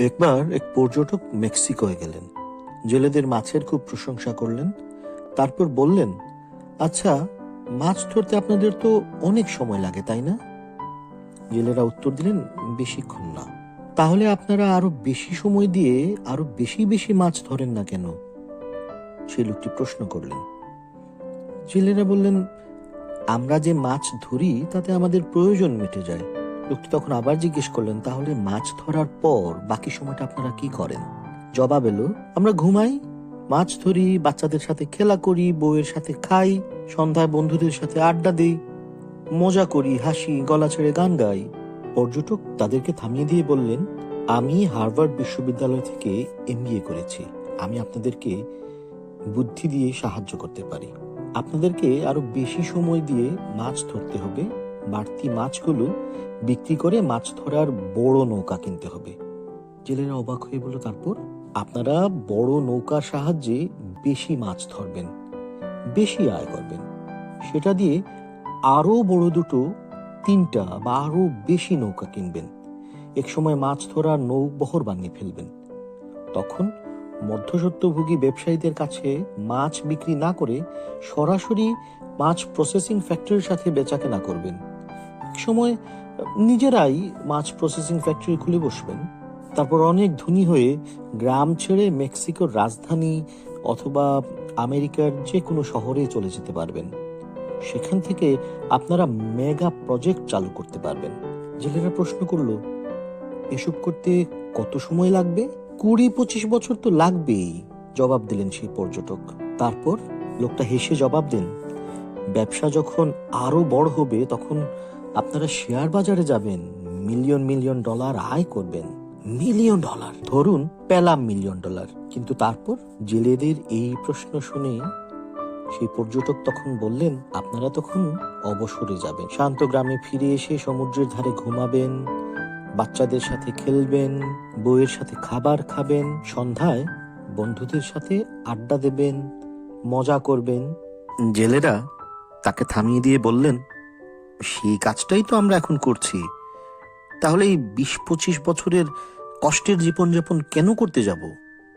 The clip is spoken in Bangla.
একবার এক পর্যটক মেক্সিকোয় গেলেন। জেলেদের মাছের খুব প্রশংসা করলেন। তারপর বললেন, আচ্ছা, মাছ ধরতে আপনাদের তো অনেক সময় লাগে, তাই না? জেলেরা উত্তর দিলেন, বেশিক্ষণ না। তাহলে আপনারা আরো বেশি সময় দিয়ে আরো বেশি বেশি মাছ ধরেন না কেন? সেই লোকটি প্রশ্ন করলেন। জেলেরা বললেন, আমরা যে মাছ ধরি তাতে আমাদের প্রয়োজন মিটে যায়। লোকটি তখন আবার জিজ্ঞেস করলেন, তাহলে মাছ ধরার পর বাকি সময়টা আপনারা কি করেন? জবাব এলো, আমরা ঘুমাই, মাছ ধরি, বাচ্চাদের সাথে খেলা করি, বউয়ের সাথে খাই, সন্ধ্যায় বন্ধুদের সাথে আড্ডা দিই, মজা করি, হাসি, গলা ছেড়ে গান গাই। পর্যটক তাদেরকে থামিয়ে দিয়ে বললেন, আমি হার্ভার্ড বিশ্ববিদ্যালয় থেকে MBA করেছি। আমি আপনাদেরকে বুদ্ধি দিয়ে সাহায্য করতে পারি। আপনাদেরকে আরো বেশি সময় দিয়ে মাছ ধরতে হবে। বাড়তি মাছগুলো বিক্রি করে মাছ ধরার বড় নৌকা কিনতে হবে। জেলেরা অবাক হয়ে বলল, তারপর? আপনারা বড় নৌকার সাহায্যে বেশি মাছ ধরবেন, বেশি আয় করবেন। সেটা দিয়ে আরো বড় দুটো, তিনটা বা আরো বেশি নৌকা কিনবেন। একসময় মাছ ধরার নৌবহর বানিয়ে ফেলবেন। তখন মধ্যস্বত্বভোগী ব্যবসায়ীদের কাছে মাছ বিক্রি না করে সরাসরি মাছ প্রসেসিং ফ্যাক্টরির সাথে বেচাকেনা করবেন। এক সময় নিজেরাই মাছ প্রসেসিং ফ্যাক্টরি খুলে বসবেন। তারপর অনেক ধনী হয়ে গ্রাম ছেড়ে মেক্সিকোর রাজধানী অথবা আমেরিকার যে কোনো শহরে চলে যেতে পারবেন। সেখান থেকে আপনারা মেগা প্রজেক্ট চালু করতে পারবেন। জেলেরা প্রশ্ন করলো, এসব করতে কত সময় লাগবে? 20-25 বছর তো লাগবেই, জবাব দিলেন সেই পর্যটক। তারপর? লোকটা হেসে জবাব দেন, ব্যবসা যখন আরো বড় হবে তখন আপনারা শেয়ার বাজারে যাবেন, মিলিয়ন মিলিয়ন ডলার আয় করবেন। Million dollar? ধরুন পেলাম মিলিয়ন ডলার, কিন্তু তারপর? জেলেদের এই প্রশ্ন শুনে সেই পর্যটক তখন বললেন, আপনারা তখন অবসরে যাবেন, শান্ত গ্রামে ফিরে এসে সমুদ্রের ধারে ঘুমাবেন, বাচ্চাদের সাথে খেলবেন, বউয়ের সাথে খাবার খাবেন, সন্ধ্যায় বন্ধুদের সাথে আড্ডা দেবেন, মজা করবেন। জেলেরা তাকে থামিয়ে দিয়ে বললেন, সেই কাজটাই তো আমরা এখন করছি। তাহলে এই 20-25 বছরের কষ্টের জীবনযাপন কেন করতে যাব?